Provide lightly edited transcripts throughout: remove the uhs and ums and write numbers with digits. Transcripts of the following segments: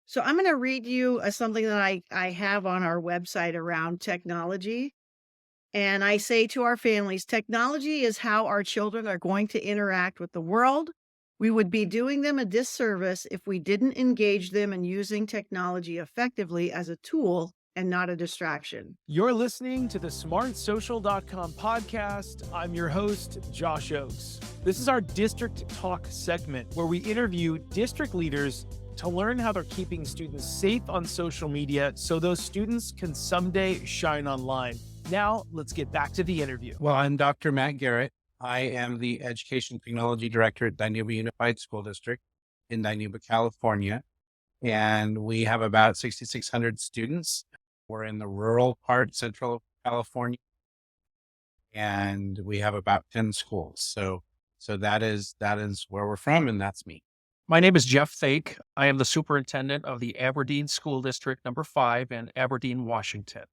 So I'm going to read you something that I have on our website around technology. And I say to our families, technology is how our children are going to interact with the world. We would be doing them a disservice if we didn't engage them in using technology effectively as a tool and not a distraction. You're listening to the SmartSocial.com podcast. I'm your host, Josh Ochs. This is our District Talk segment where we interview district leaders to learn how they're keeping students safe on social media so those students can someday shine online. Now, let's get back to the interview. Well, I'm Dr. Matt Gehrett. I am the Education Technology Director at Dinuba Unified School District in Dinuba, California. And we have about 6,600 students. We're in the rural part, Central California, and we have about 10 schools. So that is where we're from, and that's me. My name is Jeff Thake. I am the superintendent of the Aberdeen School District number 5 in Aberdeen, Washington.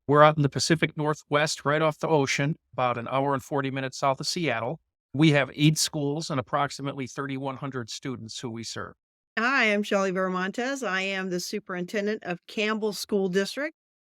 We're out in the Pacific Northwest, right off the ocean, about an hour and 40 minutes south of Seattle. We have 8 schools and approximately 3,100 students who we serve. Hi, I'm Shelly Viramontez. I am the superintendent of Campbell School District,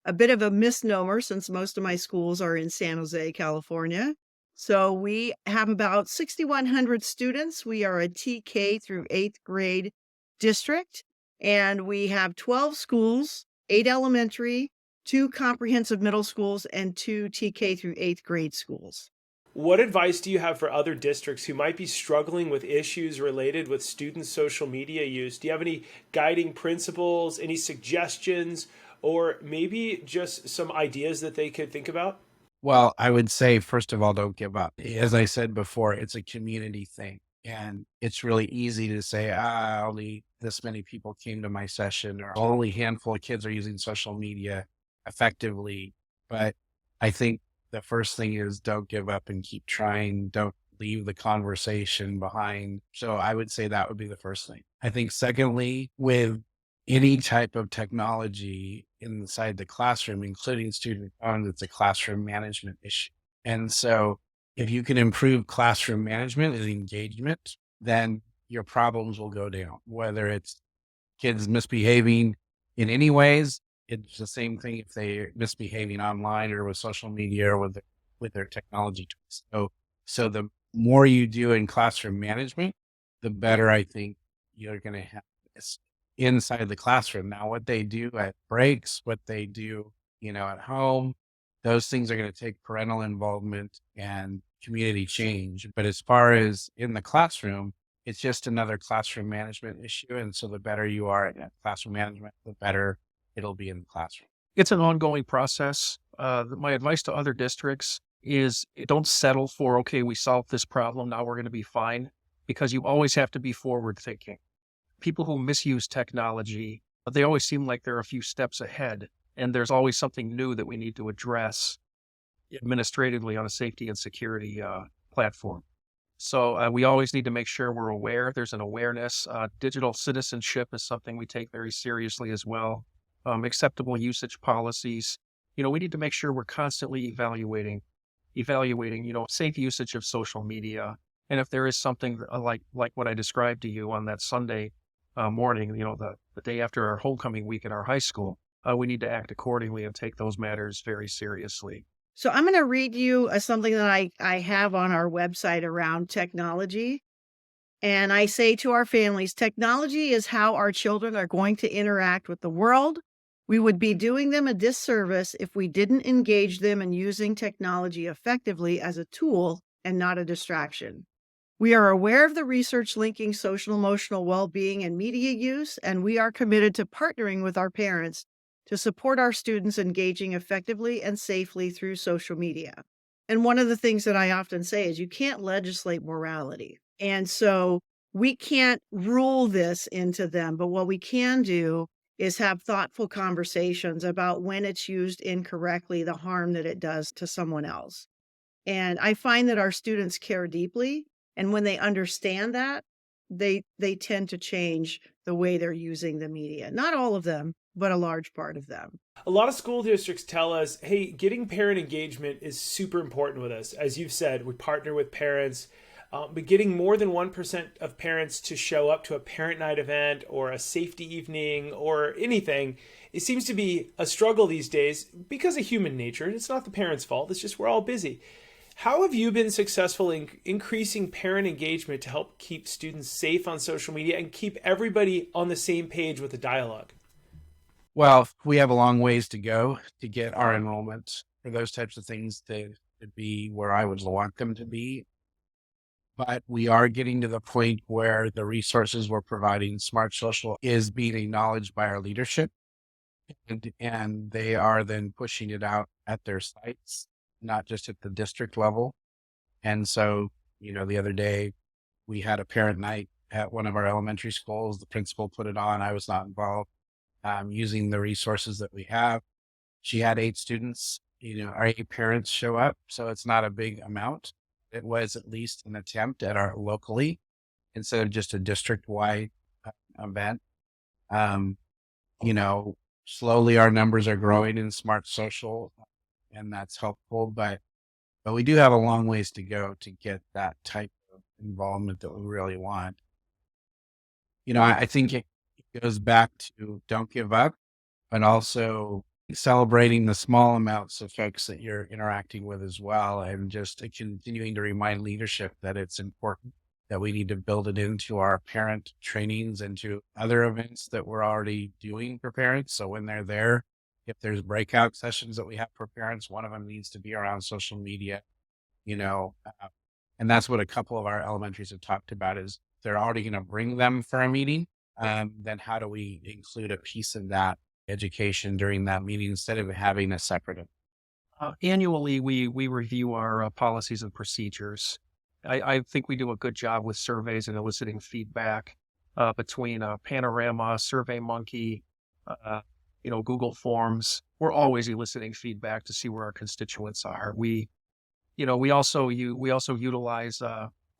a bit of a misnomer since most of my schools are in San Jose, California. So we have about 6,100 students. We are a TK through 8th grade district, and we have 12 schools, 8 elementary, 2 comprehensive middle schools, and 2 TK through 8th grade schools. What advice do you have for other districts who might be struggling with issues related with student social media use? Do you have any guiding principles, any suggestions, or maybe just some ideas that they could think about? Well, I would say, first of all, don't give up. As I said before, it's a community thing. And it's really easy to say, only this many people came to my session, or only a handful of kids are using social media effectively. But I think the first thing is don't give up and keep trying. Don't leave the conversation behind. So I would say that would be the first thing. I think secondly, with any type of technology inside the classroom, including student phones, it's a classroom management issue. And so if you can improve classroom management and engagement, then your problems will go down. Whether it's kids misbehaving in any ways, it's the same thing if they're misbehaving online or with social media or with their technology tools. So the more you do in classroom management, the better I think you're going to have this inside the classroom. Now, what they do at breaks, what they do, at home, those things are going to take parental involvement and community change. But as far as in the classroom, it's just another classroom management issue. And so the better you are at classroom management, the better it'll be in the classroom. It's an ongoing process. My advice to other districts is don't settle for, okay, we solved this problem, now we're going to be fine, because you always have to be forward thinking. People who misuse technology, they always seem like they're a few steps ahead, and there's always something new that we need to address administratively on a safety and security platform. So we always need to make sure we're aware. There's an awareness. Digital citizenship is something we take very seriously as well. Acceptable usage policies. We need to make sure we're constantly evaluating, safe usage of social media. And if there is something like what I described to you on that Sunday morning, the day after our homecoming week at our high school, we need to act accordingly and take those matters very seriously. So I'm going to read you something that I have on our website around technology. And I say to our families, technology is how our children are going to interact with the world. We would be doing them a disservice if we didn't engage them in using technology effectively as a tool and not a distraction. We are aware of the research linking social emotional well-being and media use, and we are committed to partnering with our parents to support our students engaging effectively and safely through social media. And one of the things that I often say is you can't legislate morality. And so we can't rule this into them, but what we can do is have thoughtful conversations about when it's used incorrectly, the harm that it does to someone else. And I find that our students care deeply. And when they understand that, they tend to change the way they're using the media. Not all of them, but a large part of them. A lot of school districts tell us, hey, getting parent engagement is super important with us. As you've said, we partner with parents. But getting more than 1% of parents to show up to a parent night event or a safety evening or anything, it seems to be a struggle these days because of human nature. It's not the parents' fault. It's just we're all busy. How have you been successful in increasing parent engagement to help keep students safe on social media and keep everybody on the same page with the dialogue? Well, we have a long ways to go to get our enrollment for those types of things to be where I would want them to be. But we are getting to the point where the resources we're providing, Smart Social, is being acknowledged by our leadership. And they are then pushing it out at their sites, not just at the district level. And so, the other day we had a parent night at one of our elementary schools. The principal put it on. I was not involved, using the resources that we have. She had 8 students, our 8 parents show up. So it's not a big amount. It was at least an attempt at our locally instead of just a district-wide event. Slowly our numbers are growing in Smart Social, and that's helpful. But we do have a long ways to go to get that type of involvement that we really want. I think it goes back to don't give up, but also celebrating the small amounts of folks that you're interacting with as well, and just continuing to remind leadership that it's important, that we need to build it into our parent trainings and to other events that we're already doing for parents. So when they're there, if there's breakout sessions that we have for parents, one of them needs to be around social media, and that's what a couple of our elementaries have talked about is they're already going to bring them for a meeting. Then how do we include a piece of that education during that meeting instead of having a separate? Annually, we review our policies and procedures. I think we do a good job with surveys and eliciting feedback between Panorama, SurveyMonkey, Google Forms. We're always eliciting feedback to see where our constituents are. We also utilize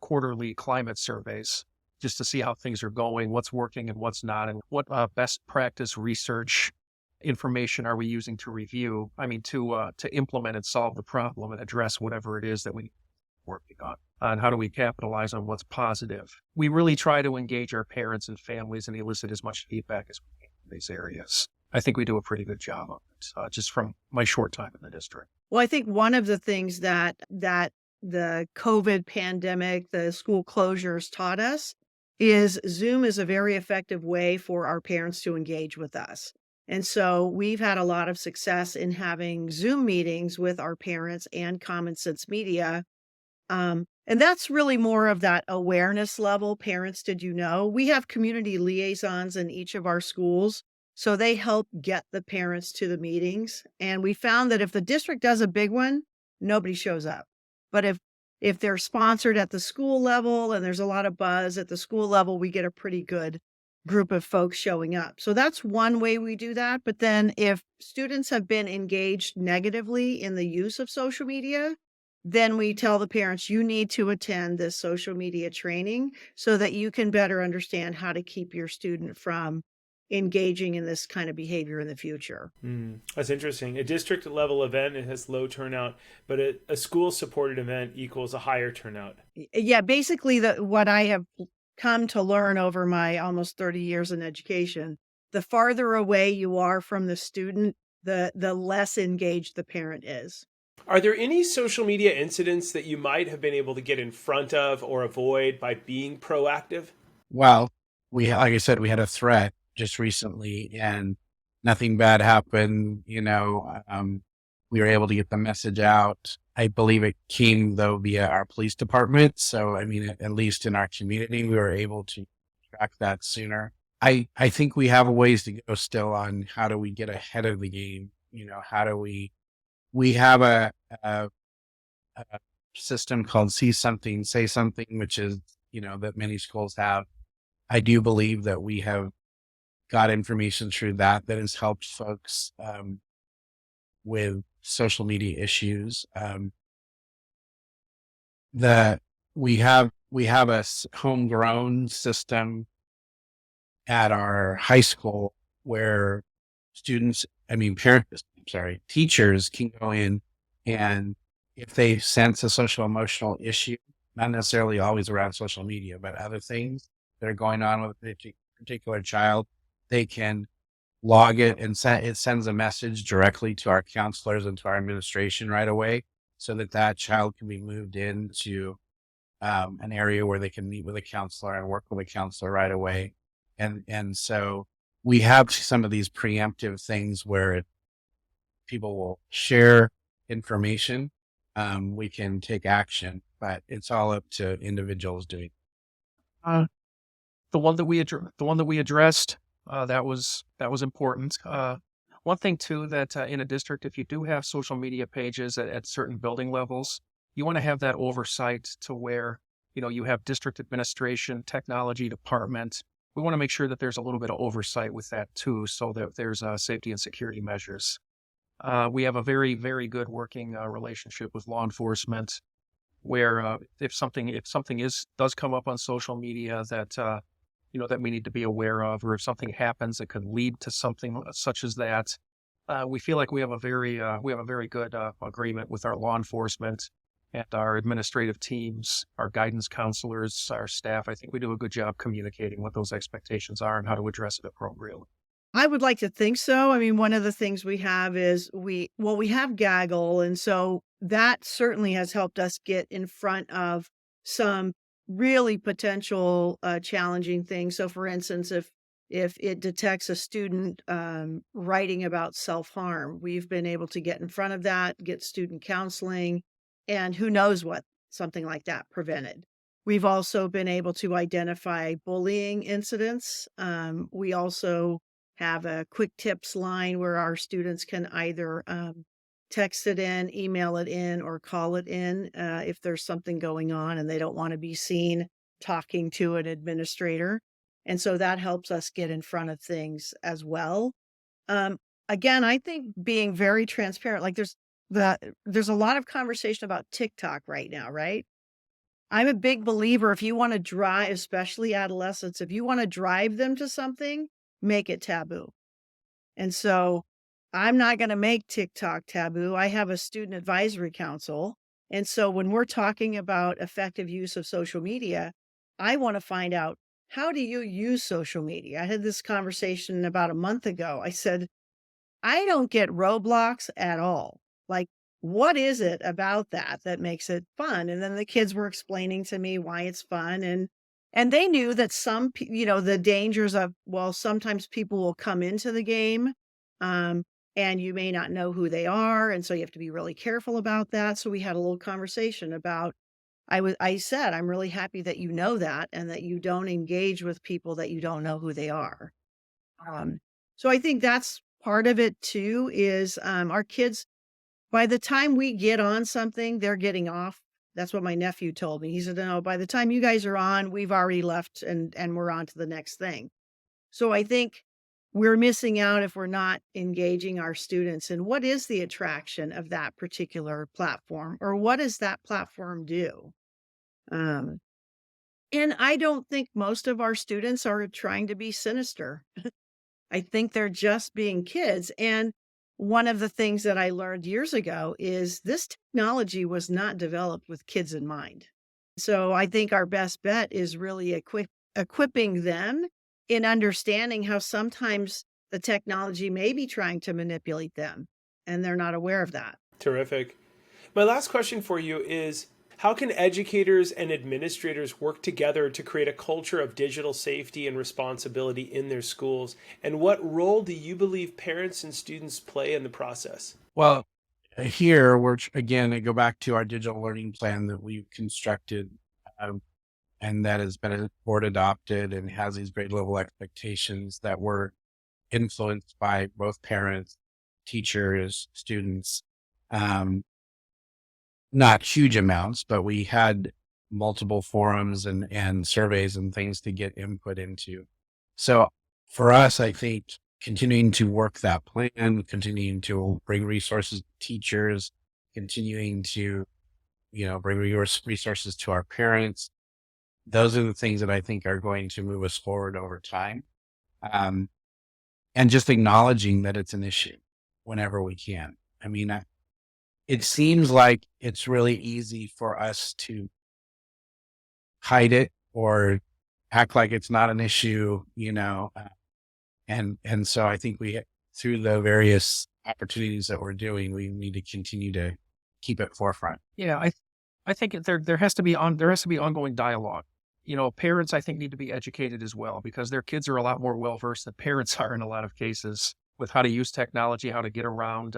quarterly climate surveys just to see how things are going, what's working and what's not, and what best practice research information are we using to review? To implement and solve the problem and address whatever it is that we working on. And how do we capitalize on what's positive? We really try to engage our parents and families and elicit as much feedback as we can in these areas. I think we do a pretty good job of it, just from my short time in the district. Well, I think one of the things that the COVID pandemic, the school closures taught us is Zoom is a very effective way for our parents to engage with us. And so we've had a lot of success in having Zoom meetings with our parents and Common Sense Media. And that's really more of that awareness level. Parents, did you know? We have community liaisons in each of our schools. So they help get the parents to the meetings. And we found that if the district does a big one, nobody shows up. But if they're sponsored at the school level and there's a lot of buzz at the school level, we get a pretty good group of folks showing up. So that's one way we do that. But then if students have been engaged negatively in the use of social media, then we tell the parents, you need to attend this social media training so that you can better understand how to keep your student from engaging in this kind of behavior in the future. That's interesting. A district level event, it has low turnout, but a school supported event equals a higher turnout. Yeah, basically what I have come to learn over my almost 30 years in education, the farther away you are from the student, the less engaged the parent is. Are there any social media incidents that you might have been able to get in front of or avoid by being proactive? Well, like I said, we had a threat just recently and nothing bad happened. We were able to get the message out. I believe it came though via our police department. So, at least in our community, we were able to track that sooner. I think we have a ways to go still on how do we get ahead of the game? How do we have a system called See Something, Say Something, which is, that many schools have. I do believe that we have got information through that has helped folks with social media issues. That we have a homegrown system at our high school where teachers can go in, and if they sense a social emotional issue, not necessarily always around social media, but other things that are going on with a particular child, they can log it and it sends a message directly to our counselors and to our administration right away so that that child can be moved into an area where they can meet with a counselor and work with a counselor right away. And so we have some of these preemptive things where people will share information. We can take action, but it's all up to individuals doing. Uh, the one that we addressed, that was important. One thing too that in a district, if you do have social media pages at certain building levels, you want to have that oversight to where you have district administration, technology department. We want to make sure that there's a little bit of oversight with that too, so that there's safety and security measures. We have a very, very good working relationship with law enforcement, where if something does come up on social media that that we need to be aware of, or if something happens that could lead to something such as that, we feel like we have a very good agreement with our law enforcement and our administrative teams, our guidance counselors, our staff. I think we do a good job communicating what those expectations are and how to address it appropriately. I would like to think so. I mean, one of the things we have is we have Gaggle, and so that certainly has helped us get in front of some really potential challenging things. So, for instance, if it detects a student writing about self-harm, we've been able to get in front of that, get student counseling, and who knows what something like that prevented. We've also been able to identify bullying incidents. We also have a quick tips line where our students can either text it in, email it in, or call it in if there's something going on and they don't want to be seen talking to an administrator. And so that helps us get in front of things as well. Again, I think being very transparent, like there's a lot of conversation about TikTok right now, right? I'm a big believer if you want to drive, especially adolescents, if you want to drive them to something, make it taboo. And so I'm not going to make TikTok taboo. I have a student advisory council. And so when we're talking about effective use of social media, I want to find out, how do you use social media? I had this conversation about a month ago. I said, I don't get Roblox at all. Like, what is it about that makes it fun? And then the kids were explaining to me why it's fun. And they knew that the dangers of, well, sometimes people will come into the game, and you may not know who they are. And so you have to be really careful about that. So we had a little conversation about, I said, I'm really happy that you know that and that you don't engage with people that you don't know who they are. So I think that's part of it too, is our kids, by the time we get on something, they're getting off. That's what my nephew told me. He said, no, by the time you guys are on, we've already left and we're on to the next thing. So I think we're missing out if we're not engaging our students in what is the attraction of that particular platform, or what does that platform do? And I don't think most of our students are trying to be sinister. I think they're just being kids. And one of the things that I learned years ago is this technology was not developed with kids in mind. So I think our best bet is really equipping them in understanding how sometimes the technology may be trying to manipulate them, and they're not aware of that. Terrific. My last question for you is, how can educators and administrators work together to create a culture of digital safety and responsibility in their schools? And what role do you believe parents and students play in the process? Well, here again, I go back to our digital learning plan that we've constructed, and that has been board adopted and has these grade level expectations that were influenced by both parents, teachers, students. Not huge amounts, but we had multiple forums and surveys and things to get input into. So for us, I think continuing to work that plan, continuing to bring resources to teachers, continuing to, bring resources to our parents. Those are the things that I think are going to move us forward over time. And just acknowledging that it's an issue whenever we can. I mean, it seems like it's really easy for us to hide it or act like it's not an issue, and so I think through the various opportunities that we're doing, we need to continue to keep it forefront. Yeah, I think there has to be ongoing dialogue. Parents, I think, need to be educated as well, because their kids are a lot more well-versed than parents are in a lot of cases with how to use technology, how to get around,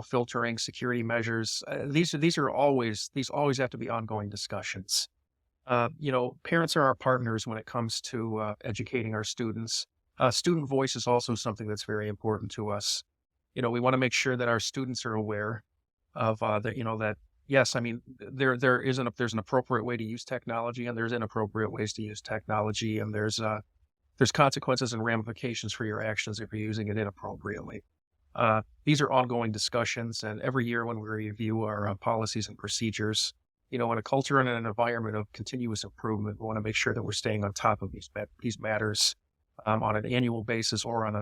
filtering, security measures. These always have to be ongoing discussions. Parents are our partners when it comes to educating our students. Student voice is also something that's very important to us. We want to make sure that our students are aware of that. Yes, I mean, there's an appropriate way to use technology, and there's inappropriate ways to use technology, and there's consequences and ramifications for your actions if you're using it inappropriately. These are ongoing discussions, and every year when we review our policies and procedures, in a culture and an environment of continuous improvement, we want to make sure that we're staying on top of these matters on an annual basis or on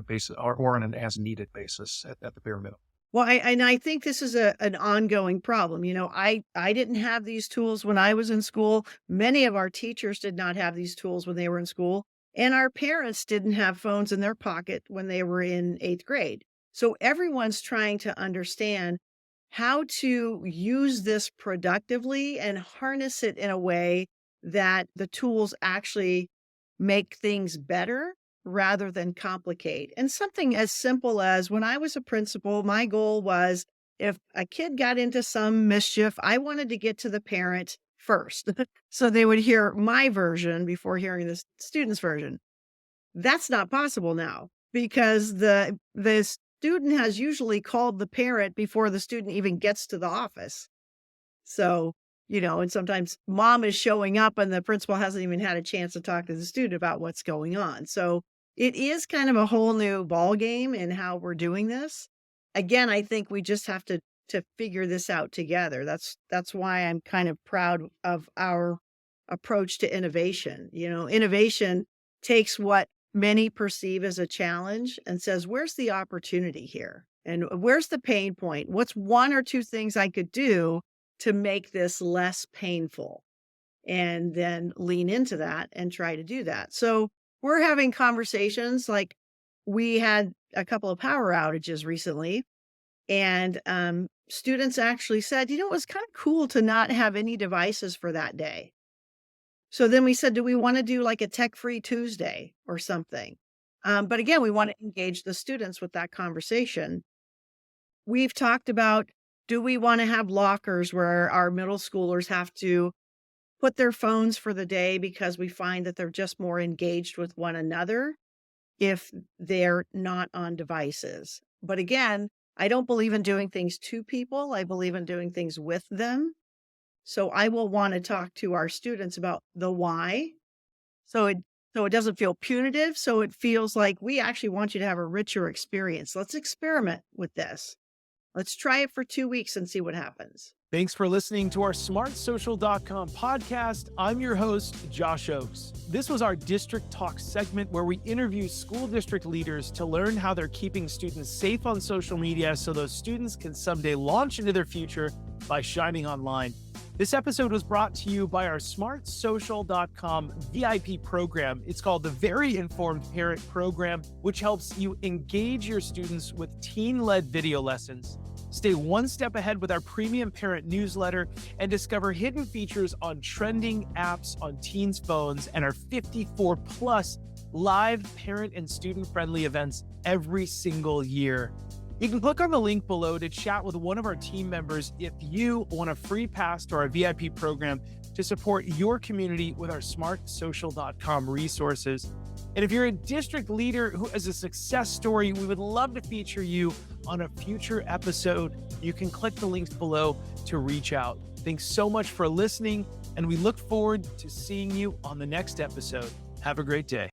an as needed basis at the bare minimum. Well, I think this is an ongoing problem. I didn't have these tools when I was in school. Many of our teachers did not have these tools when they were in school, and our parents didn't have phones in their pocket when they were in 8th grade. So everyone's trying to understand how to use this productively and harness it in a way that the tools actually make things better rather than complicate. And something as simple as, when I was a principal, my goal was, if a kid got into some mischief, I wanted to get to the parent first. So they would hear my version before hearing the student's version. That's not possible now, because the student has usually called the parent before the student even gets to the office. So, and sometimes mom is showing up and the principal hasn't even had a chance to talk to the student about what's going on. So it is kind of a whole new ball game in how we're doing this. Again, I think we just have to figure this out together. That's why I'm kind of proud of our approach to innovation. Innovation takes what many perceive as a challenge and says, where's the opportunity here? And where's the pain point? What's one or two things I could do to make this less painful? And then lean into that and try to do that. So we're having conversations, like we had a couple of power outages recently, and students actually said, it was kind of cool to not have any devices for that day. So then we said, do we want to do like a tech-free Tuesday or something? But again, we want to engage the students with that conversation. We've talked about, do we want to have lockers where our middle schoolers have to put their phones for the day because we find that they're just more engaged with one another if they're not on devices? But again, I don't believe in doing things to people. I believe in doing things with them. So I will want to talk to our students about the why. So it doesn't feel punitive. So it feels like we actually want you to have a richer experience. Let's experiment with this. Let's try it for 2 weeks and see what happens. Thanks for listening to our smartsocial.com podcast. I'm your host, Josh Ochs. This was our District Talk segment where we interview school district leaders to learn how they're keeping students safe on social media so those students can someday launch into their future by shining online. This episode was brought to you by our smartsocial.com VIP program. It's called the Very Informed Parent Program, which helps you engage your students with teen-led video lessons, stay one step ahead with our premium parent newsletter, and discover hidden features on trending apps on teens' phones and our 54+ live parent and student-friendly events every single year. You can click on the link below to chat with one of our team members if you want a free pass to our VIP program to support your community with our smartsocial.com resources. And if you're a district leader who has a success story, we would love to feature you on a future episode. You can click the links below to reach out. Thanks so much for listening, and we look forward to seeing you on the next episode. Have a great day.